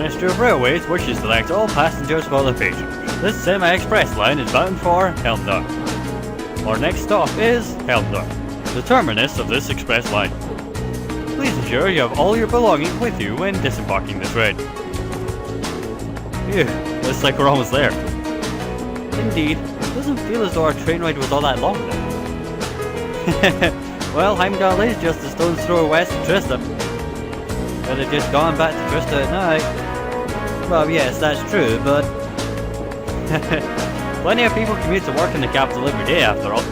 Ministry of Railways wishes to select all passengers for the future. This semi-express line is bound for Helmdar. Our next stop is Helmdar, the terminus of this express line. Please ensure you have all your belongings with you when disembarking the train. Phew, looks like we're almost there. Indeed, it doesn't feel as though our train ride was all that long now. Well, Heimdall is just a stone's throw west of Trista. Could have just gone back to Trista at night. Well, yes, that's true, but plenty of people commute to work in the capital every day after all.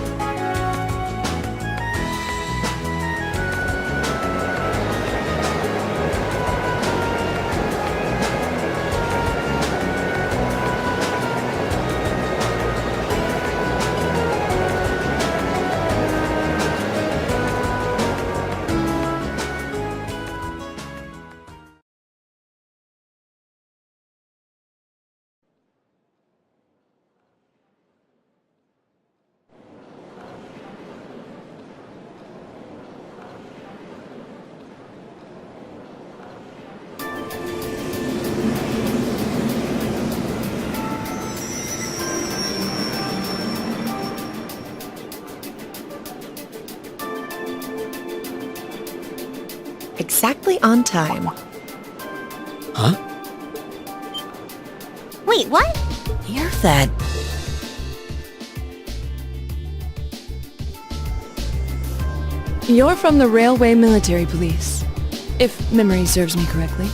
Exactly on time. Huh? Wait, what? Hear that? You're from the Railway Military Police, if memory serves me correctly.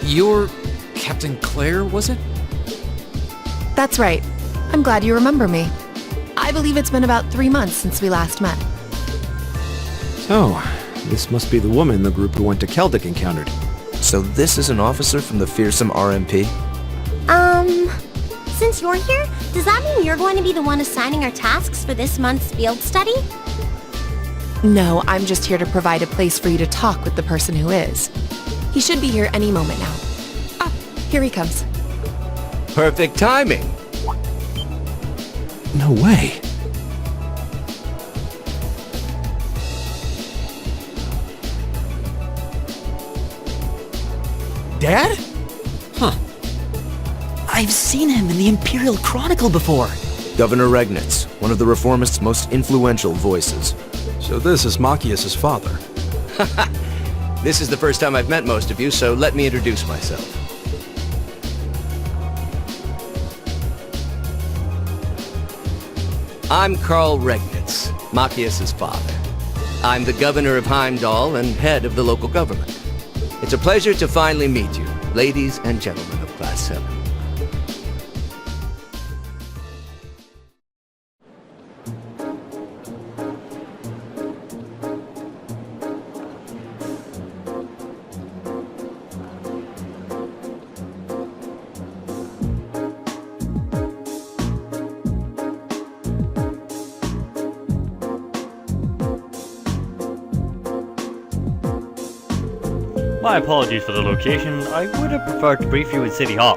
You're Captain Claire, was it? That's right. I'm glad you remember me. I believe it's been about 3 months since we last met. So, this must be the woman the group who went to Keldic encountered. So this is an officer from the fearsome RMP? Since you're here, does that mean you're going to be the one assigning our tasks for this month's field study? No, I'm just here to provide a place for you to talk with the person who is. He should be here any moment now. Ah, here he comes. Perfect timing. No way. Dad? Huh. I've seen him in the Imperial Chronicle before. Governor Regnitz, one of the Reformists' most influential voices. So this is Machias's father. This is the first time I've met most of you, so let me introduce myself. I'm Karl Regnitz, Machias's father. I'm the governor of Heimdall and head of the local government. It's a pleasure to finally meet you, ladies and gentlemen of Class 7. My apologies for the location. I would have preferred to brief you in City Hall,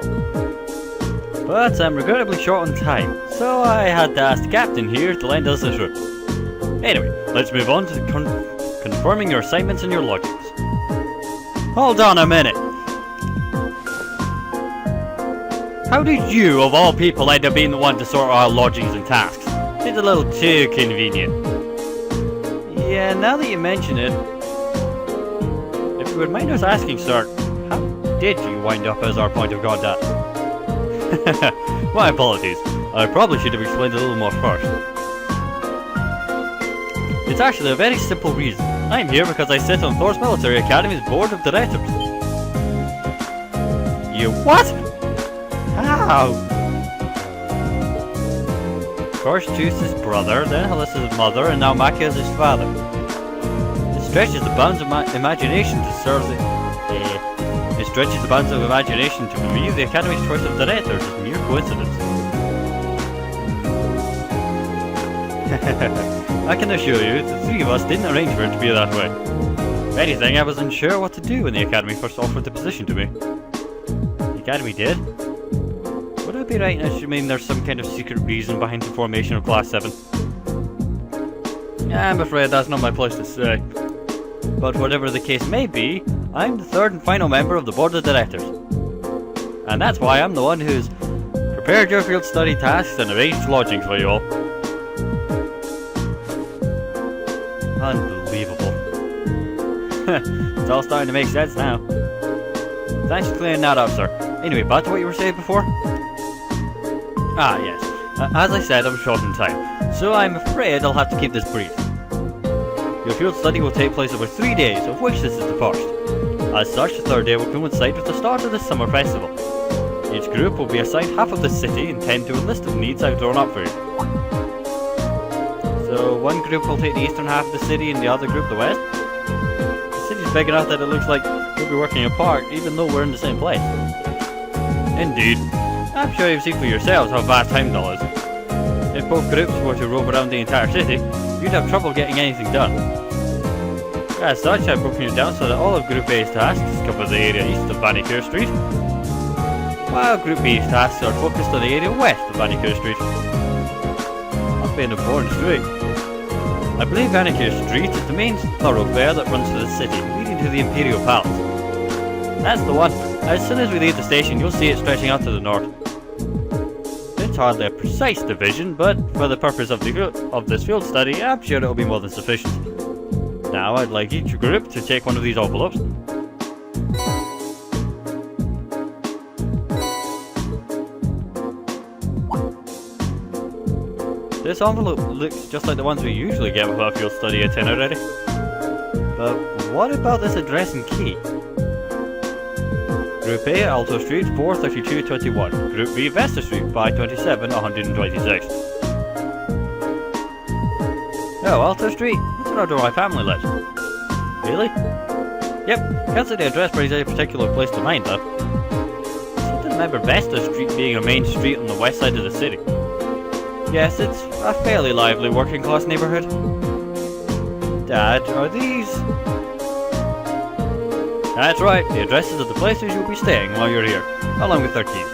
but I'm regrettably short on time, so I had to ask the captain here to lend us this room. Anyway, let's move on to confirming your assignments and your lodgings. Hold on a minute. How did you, of all people, end up being the one to sort our lodgings and tasks? It's a little too convenient. Yeah, now that you mention it, if you would mind us asking, sir, how did you wind up as our point of contact? My apologies. I probably should have explained a little more first. It's actually a very simple reason. I'm here because I sit on Thor's Military Academy's board of directors. You what? How? First Zeus's brother, then Halissa's mother, and now Machias' his father. It stretches the bounds of my imagination to serve the... It stretches the bounds of imagination to believe the Academy's choice of directors is mere coincidence. I can assure you, the three of us didn't arrange for it to be that way. If anything, I was unsure what to do when the Academy first offered the position to me. The Academy did? Would I be right in assuming there's some kind of secret reason behind the formation of Class 7? I'm afraid that's not my place to say. But whatever the case may be, I'm the third and final member of the Board of Directors. And that's why I'm the one who's prepared your field study tasks and arranged lodgings for you all. Unbelievable. It's all starting to make sense now. Thanks for clearing that up, sir. Anyway, back to what you were saying before? Ah, yes. As I said, I'm short on time, so I'm afraid I'll have to keep this brief. Your field study will take place over 3 days, of which this is the first. As such, the third day will coincide with the start of the summer festival. Each group will be assigned half of the city and tend to a list of needs I've drawn up for you. So, one group will take the eastern half of the city and the other group the west? The city's big enough that it looks like we'll be working apart, even though we're in the same place. Indeed. I'm sure you've seen for yourselves how vast Heimdall is. If both groups were to roam around the entire city, you'd have trouble getting anything done. As such, I've broken it down so that all of Group A's tasks cover the area east of Manicure Street, while Group B's tasks are focused on the area west of Manicure Street. Must be an important street. I believe Manicure Street is the main thoroughfare that runs through the city, leading to the Imperial Palace. That's the one. As soon as we leave the station, you'll see it stretching out to the north. It's hardly a precise division, but for the purpose of this field study, I'm sure it'll be more than sufficient. Now, I'd like each group to take one of these envelopes. This envelope looks just like the ones we usually get with our field study itinerary. But what about this address and key? Group A, Alto Street, 43221. Group B, Vesta Street, 527, 126. Oh, Alto Street? That's where my family lives. Really? Yep, can't say the address brings any particular place to mind, though. I seem to remember Vesta Street being a main street on the west side of the city. Yes, it's a fairly lively working class neighborhood. Dad, are these... That's right, the addresses of the places you'll be staying while you're here, along with their keys.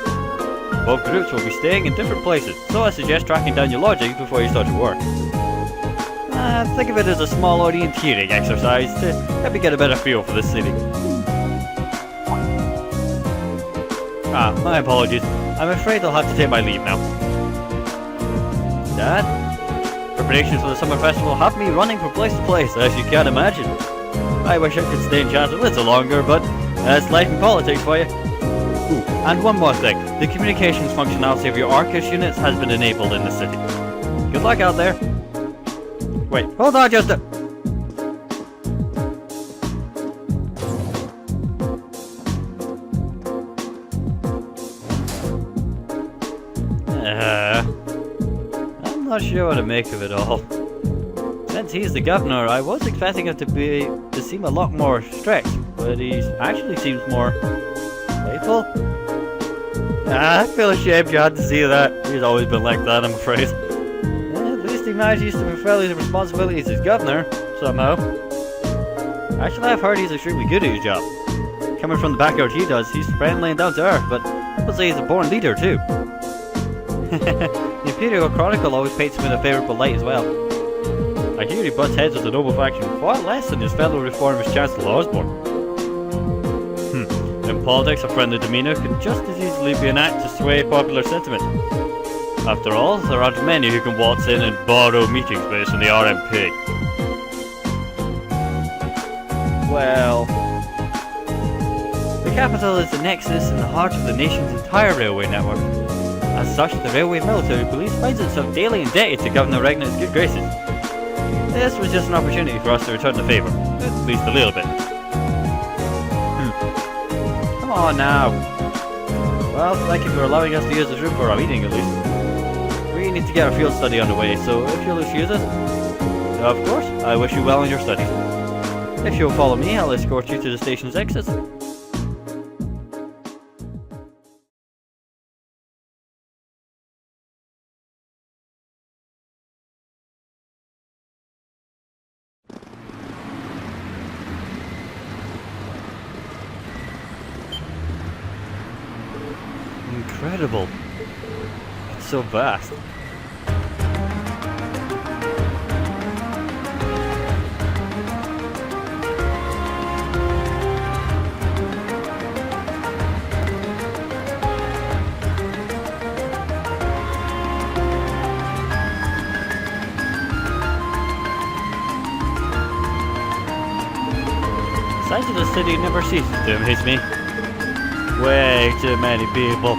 Both groups will be staying in different places, so I suggest tracking down your lodgings before you start your work. Think of it as a small orienteering exercise to help you get a better feel for the city. My apologies. I'm afraid I'll have to take my leave now. Dad? Preparations for the summer festival have me running from place to place, as you can imagine. I wish I could stay in chat a little longer, but that's life and politics for you. Ooh, and one more thing. The communications functionality of your Arcus units has been enabled in the city. Good luck out there. Wait, hold on just a... I'm not sure what to make of it all. Since he's the governor, I was expecting him to seem a lot more strict, but he actually seems more playful. I feel ashamed you had to see that. He's always been like that, I'm afraid. At least he manages to fulfill his responsibilities as governor, somehow. Actually, I've heard he's extremely good at his job. Coming from the background he does, he's friendly and down to earth, but I would say he's a born leader too. The Imperial Chronicle always paints him in a favourable light as well. I hear he butts heads with the noble faction far less than his fellow reformist Chancellor Osborne. In politics, a friendly demeanour can just as easily be an act to sway popular sentiment. After all, there aren't many who can waltz in and borrow meeting space from the RMP. Well... The capital is the nexus in the heart of the nation's entire railway network. As such, the Railway Military Police finds itself daily indebted to Governor Regnant's good graces. This was just an opportunity for us to return the favour, at least a little bit. Come on now. Well, thank you for allowing us to use this room for our meeting at least. We need to get our field study underway, so if you'll excuse us... Of course, I wish you well in your studies. If you'll follow me, I'll escort you to the station's exits. Incredible. It's so vast. size of the city never ceases to amaze me. Way too many people.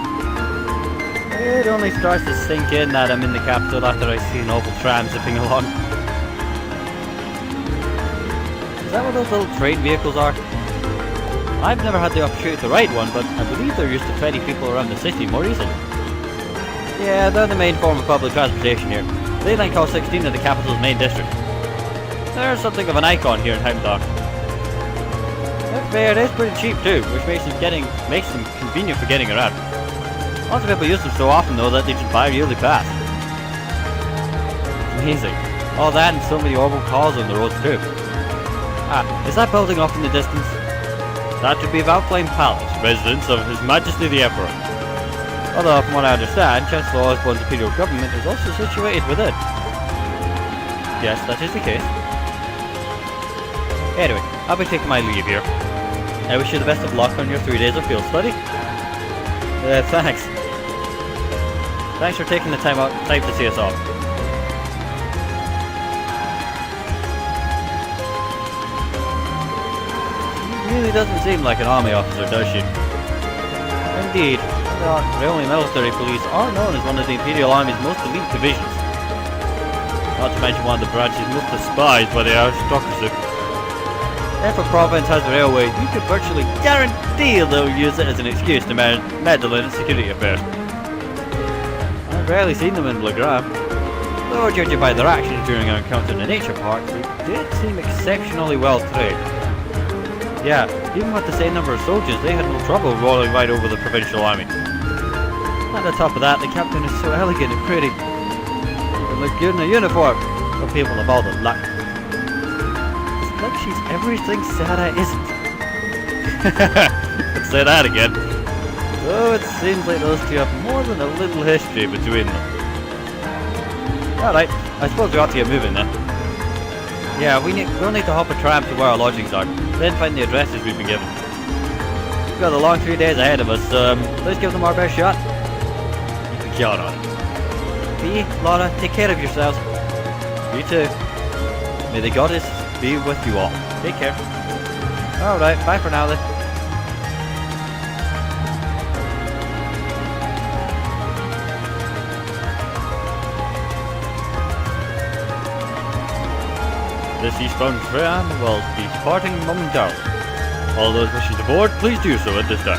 It only starts to sink in that I'm in the capital after I see an awful tram zipping along. Is that what those little train vehicles are? I've never had the opportunity to ride one, but I believe they're used to ferry people around the city more easily. Yeah, they're the main form of public transportation here. They link all 16 of the capital's main districts. They're something of an icon here in Heimdall. Their fare is pretty cheap too, which makes them convenient for getting around. Lots of people use them so often though that they just buy a yearly pass. Amazing. All that and so many orbital cars on the roads too. Ah, is that building off in the distance? That would be Valflame Palace, residence of His Majesty the Emperor. Although, from what I understand, Chancellor Osborne's imperial government is also situated within. Yes, that is the case. Anyway, I'll be taking my leave here. I wish you the best of luck on your 3 days of field study. Thanks. Thanks for taking the time to see us off. She really doesn't seem like an army officer, does she? Indeed. The only military police are known as one of the Imperial Army's most elite divisions. Not to mention one of the branches most despised by the aristocracy. If a province has a railway, you can virtually guarantee they'll use it as an excuse to meddle in its security affairs. I've rarely seen them in Blagram. Though judging by their actions during our encounter in the nature park, they did seem exceptionally well trained. Yeah, even with the same number of soldiers, they had no trouble rolling right over the provincial army. And on top of that, the captain is so elegant and pretty. They look good in a uniform, but people have all the luck. It's like she's everything Sarah isn't. Let's say that again. Though it seems like those two have more than a little history between them. Alright, I suppose we ought to get moving then. Yeah, we'll need to hop a tram to where our lodgings are, then find the addresses we've been given. We've got a long 3 days ahead of us, so let's give them our best shot. You can count on it. Bea, Laura, take care of yourselves. You too. May the goddess be with you all. Take care. Alright, bye for now then. This eastbound tram will be departing momentarily. All those wishing to board, please do so at this time.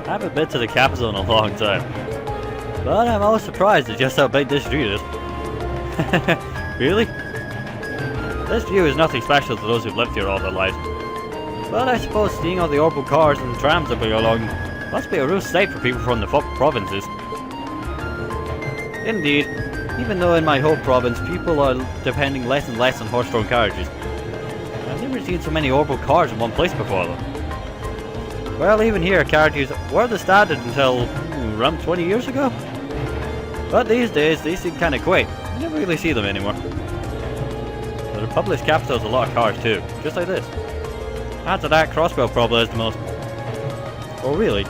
I haven't been to the capital in a long time, but I'm always surprised at just how big this street is. Really? This view is nothing special to those who've lived here all their lives, but I suppose seeing all the orbital cars and trams that go along must be a real sight for people from the provinces. Indeed, even though in my home province people are depending less and less on horse-drawn carriages. I've never seen so many orbital cars in one place before though. Well, even here, carriages were the standard until around 20 years ago. But these days, they seem kind of quaint. You never really see them anymore. The Republic's capital has a lot of cars too, just like this. Add to that, Crossbow probably has the most. Oh, really?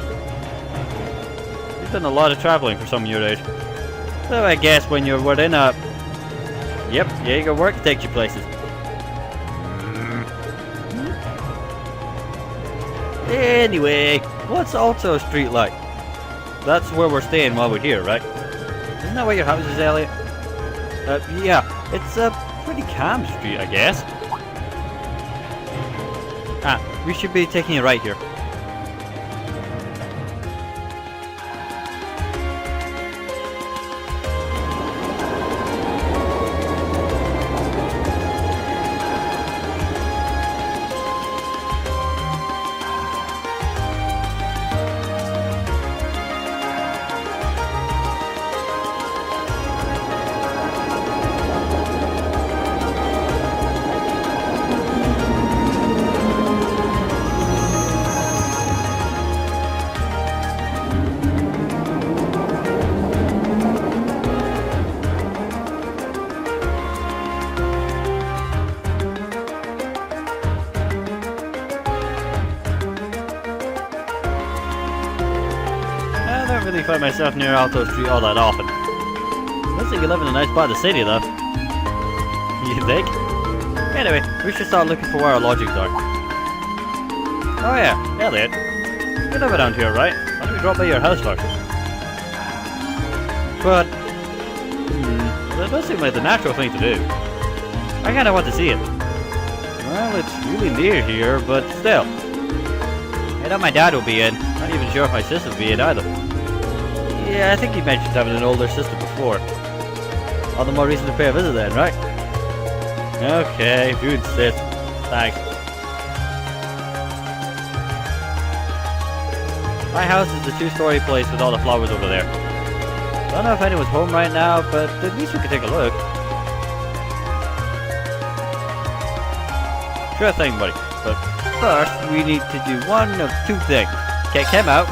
You've done a lot of traveling for some of your age. So I guess when you're within a... Yep, yeah, your work takes you places. Anyway, what's Alto Street like? That's where we're staying while we're here, right? Isn't that where your house is, Elliot? Yeah, it's a pretty calm street, I guess. Ah, we should be taking it right here. don't really find myself near Alto Street all that often. Looks like you live in a nice part of the city, though. You think? Anyway, we should start looking for where our lodgings are. Oh yeah, Elliot. You live around here, right? Why don't we drop by your house first? But... that does seem like the natural thing to do. I kinda want to see it. Well, it's really near here, but still. I know my dad will be in. Not even sure if my sister will be in either. Yeah, I think you mentioned having an older sister before. All the more reason to pay a visit then, right? Okay, if you insist. Thanks. My house is the two-story place with all the flowers over there. Don't know if anyone's home right now, but at least we could take a look. Sure thing, buddy. But first, we need to do one of two things. Kick him out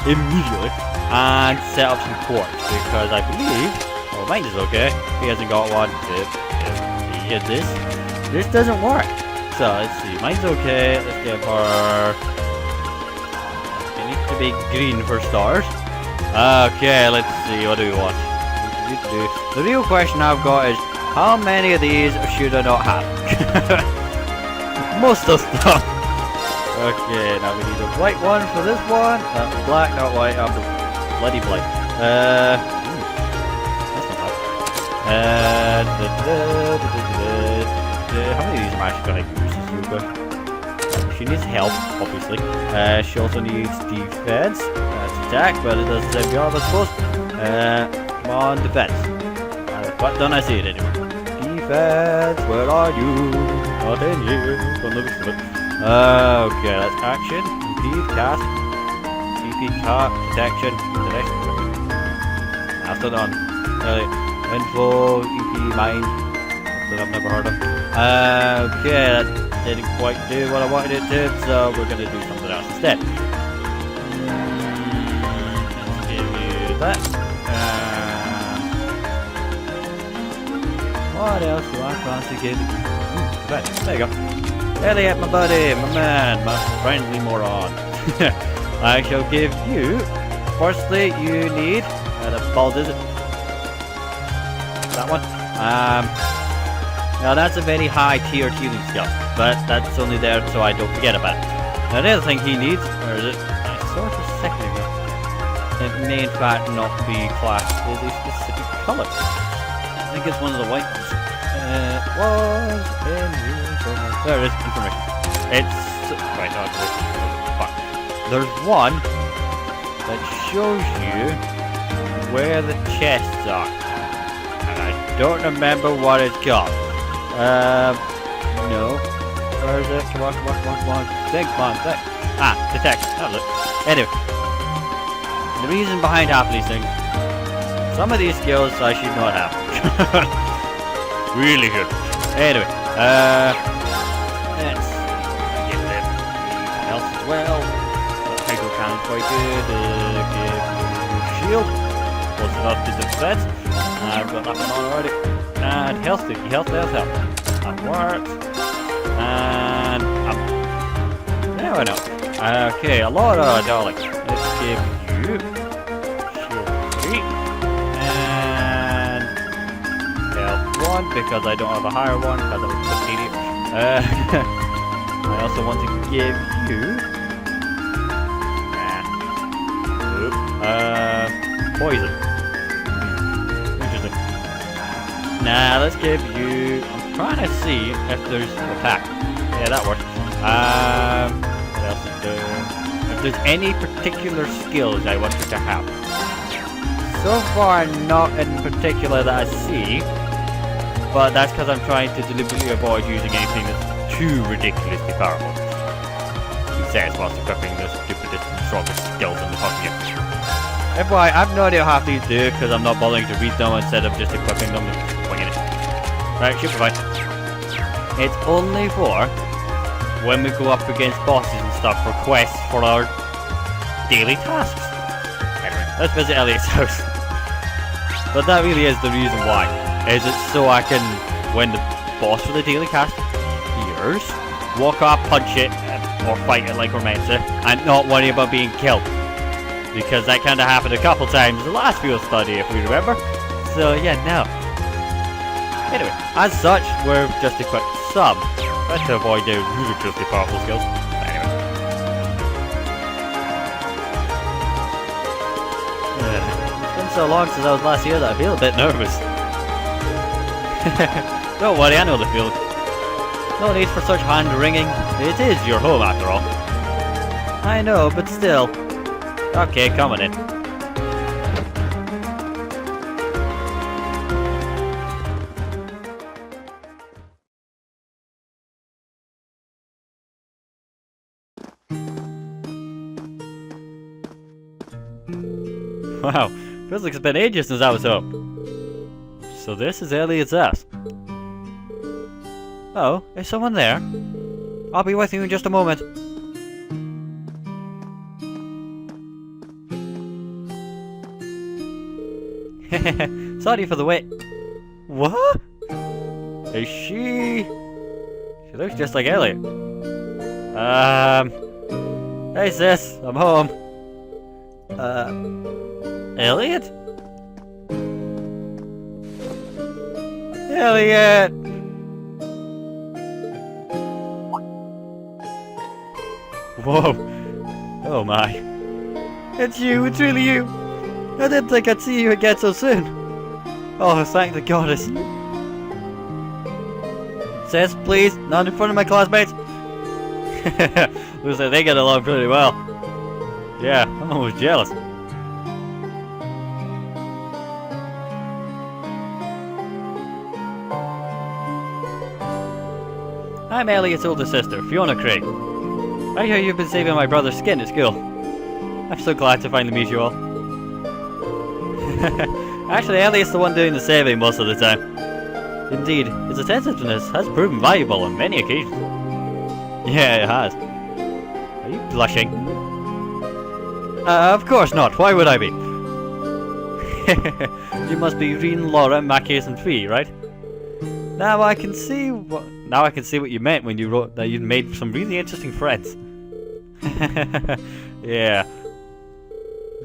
immediately and set up some quartz, because I believe, well, mine is okay. He hasn't got one. This doesn't work. So let's see. Mine's okay. Let's give her. It needs to be green for stars. Okay, let's see. What do we want? The real question I've got is, how many of these should I not have? Most of them. Okay, now we need a white one for this one. Black, not white. Bloody black. That's not bad. How many of these am I actually going to use? She needs help, obviously. She also needs defense. That's attack, but it does the same job, I suppose. Come on, defense. But don't I see it anymore? Defense, where are you? Not in here. Don't look at it. Okay, that's action. Impede, cast. TP, cast, detection. After done. Info, EP, mine. That I've never heard of. Okay, that didn't quite do what I wanted it to, so we're gonna do something else instead. Let's give you that. What else do I fancy giving you? Right, there you go. Elliot, my buddy, my man, my friendly moron. I shall give you. Firstly, you need. The ball is it? That one. Now that's a very high tier healing skill, but that's only there so I don't forget about it. Now the other thing he needs, or is it? I saw it a second ago. It may in fact not be classed as a specific color. I think it's one of the white ones. Was in here somewhere. There it is, information. It's right now. Fuck. There's one that shows you where the chests are, and I don't remember what it's called. No. Where is it? Come on. Think. Ah, detect. That was it. Anyway. The reason behind half of these things, some of these skills I should not have. Really good. Anyway, let's get them health as well. The title count quite good. Give you shield. Close enough to defense. I've got that one on already. And health stick. Health. That works. And there we go. Okay, a lot of darling. Let's give you shield 3 and health 1 because I don't have a higher one because I'm an idiot. I also want to give you poison. Interesting. Nah, let's give you. I'm trying to see if there's attack. Yeah, that works. What else is there? If there's any particular skills I want you to have. So far, not in particular that I see, but that's because I'm trying to deliberately avoid using anything that's too ridiculously powerful. He says whilst equipping the stupidest and strongest skills in the fucking game. FYI, I've no idea how these do because I'm not bothering to read them instead of just equipping them and winging it. Right, should be fine. It's only for when we go up against bosses and stuff for quests for our daily tasks. Anyway, let's visit Elliot's house. But that really is the reason why. Is it so I can, when the boss for the daily task appears, walk up, punch it, or fight it like we're meant to, and not worry about being killed. because that kind of happened a couple times in the last field study, if we remember. So yeah, no. Anyway, as such, we're just equipped some. Try to avoid the ridiculously powerful skills. Anyway. It's been so long since I was last here that I feel a bit nervous. Don't worry, I know the feeling. No need for such hand-wringing. It is your home, after all. I know, but still. Okay, come on in. Wow, feels like it's been ages since I was home. So this is Elliot's house. Oh, is someone there? I'll be with you in just a moment. Sorry for the wait. What? Is she... She looks just like Elliot. Hey sis, I'm home. Elliot? Elliot! Whoa. Oh my. It's you, it's really you. I didn't think I'd see you again so soon. Oh, thank the goddess. Sis, please, not in front of my classmates. Looks like they get along pretty well. Yeah, I'm almost jealous. I'm Elliot's older sister, Fiona Craig. I hear you've been saving my brother's skin at school. I'm so glad to finally meet you all. Actually, Elliot's the one doing the saving most of the time. Indeed, his attentiveness has proven valuable on many occasions. Yeah, it has. Are you blushing? Of course not. Why would I be? You must be reading Laura, Macchius, and Fee, right? Now I can see what you meant when you wrote that you'd made some really interesting friends. Yeah.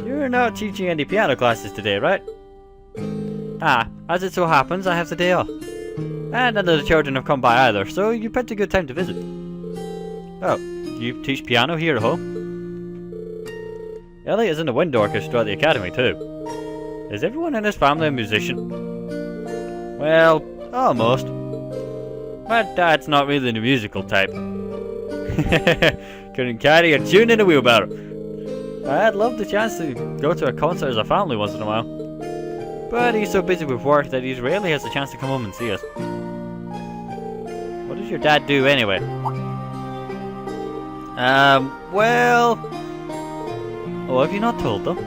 You're not teaching any piano classes today, right? Ah, as it so happens, I have the day off. And none of the children have come by either, so you picked a good time to visit. Oh, you teach piano here at home? Elliot is in the wind orchestra at the academy too. Is everyone in his family a musician? Well, almost. My dad's not really the musical type. Couldn't carry a tune in a wheelbarrow. I'd love the chance to go to a concert as a family once in a while. But he's so busy with work that he rarely has the chance to come home and see us. What does your dad do anyway? Well... Oh, have you not told them?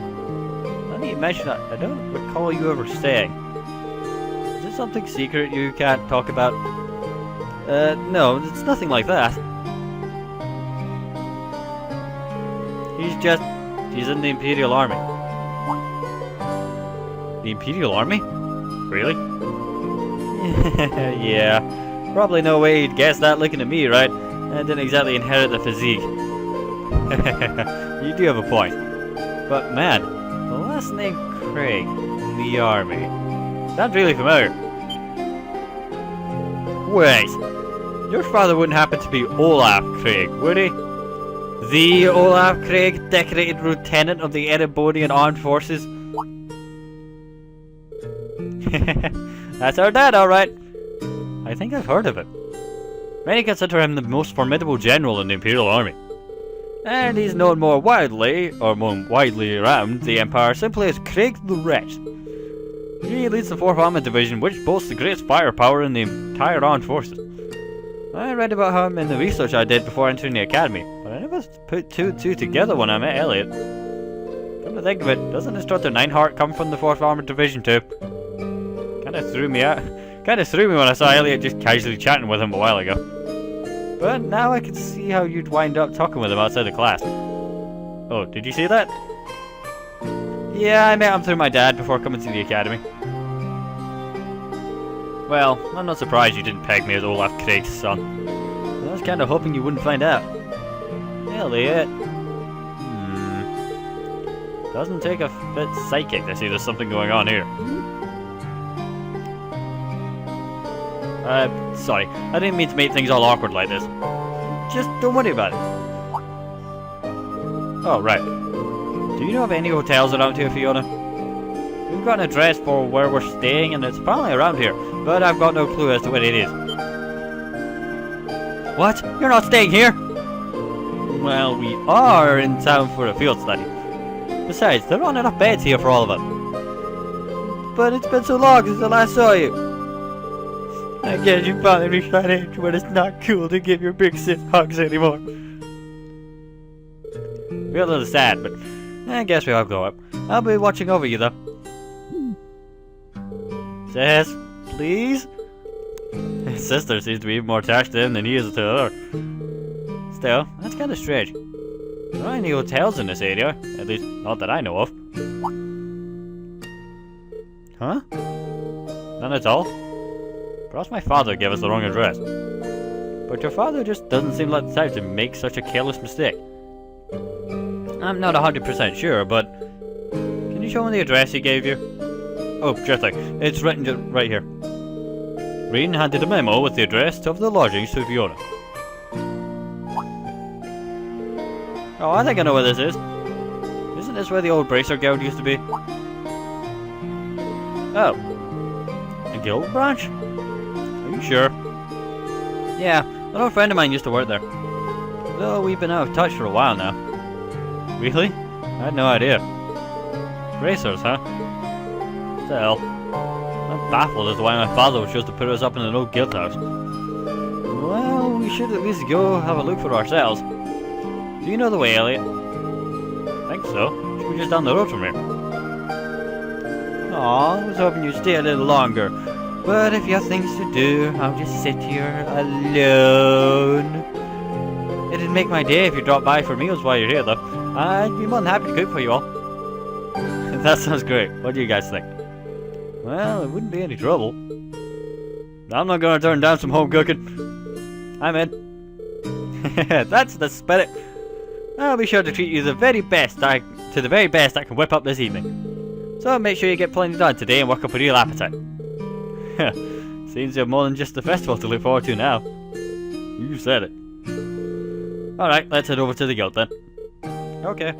I need to mention that. I don't recall you ever saying. Is it something secret you can't talk about? No, it's nothing like that. He's in the Imperial Army. The Imperial Army? Really? Yeah. Probably no way he'd guess that looking at me, right? I didn't exactly inherit the physique. You do have a point. But man, the last name Craig in the army. Sounds really familiar. Wait. Your father wouldn't happen to be Olaf Craig, would he? The Olaf Craig, decorated lieutenant of the Erebonian Armed Forces? That's our dad, alright. I think I've heard of him. Many consider him the most formidable general in the Imperial Army. And he's known more widely around the Empire simply as Craig the Wretch. He leads the 4th Armored Division, which boasts the greatest firepower in the entire armed forces. I read about him in the research I did before entering the academy, but I never put two and two together when I met Elliot. Come to think of it, doesn't Instructor Neinhardt come from the 4th Armored Division too? Kinda threw me when I saw Elliot just casually chatting with him a while ago. But now I can see how you'd wind up talking with him outside the class. Oh, did you see that? Yeah, I met him through my dad before coming to the academy. Well, I'm not surprised you didn't peg me as Olaf Craig's son. I was kinda hoping you wouldn't find out. Elliot. Doesn't take a bit psychic to see there's something going on here. Sorry. I didn't mean to make things all awkward like this. Just don't worry about it. Oh, right. Do you know of any hotels around here, Fiona? We've got an address for where we're staying, and it's probably around here, but I've got no clue as to where it is. What? You're not staying here? Well, we are in town for a field study. Besides, there aren't enough beds here for all of us. But it's been so long since I last saw you. I guess you finally reached that age when it's not cool to give your big sis hugs anymore. Feel a little sad, but I guess we all grow up. I'll be watching over you, though. Sis, please? His sister seems to be even more attached to him than he is to her. Still, that's kind of strange. There aren't any hotels in this area, at least not that I know of. Huh? None at all? Perhaps my father gave us the wrong address. But your father just doesn't seem like the type to make such a careless mistake. I'm not 100% sure, but can you show me the address he gave you? Oh, sure thing. It's written right here. Reen handed a memo with the address of the lodgings to Fiona. Oh, I think I know where this is. Isn't this where the old bracer guild used to be? Oh. A guild branch? Are you sure? Yeah, an old friend of mine used to work there. Though we've been out of touch for a while now. Really? I had no idea. Bracers, huh? Still, I'm baffled as to why my father chose to put us up in an old guild house. Well, we should at least go have a look for ourselves. Do you know the way, Elliot? I think so. We're just down the road from here. Aw, I was hoping you'd stay a little longer. But if you have things to do, I'll just sit here alone. It'd make my day if you dropped by for meals while you're here, though. I'd be more than happy to cook for you all. That sounds great. What do you guys think? Well, it wouldn't be any trouble. I'm not gonna turn down some home cooking. I'm in. That's the spirit. I'll be sure to treat you to the very best I can whip up this evening. So make sure you get plenty done today and work up a real appetite. Seems you have more than just the festival to look forward to now. You said it. Alright, let's head over to the guild then. Okay.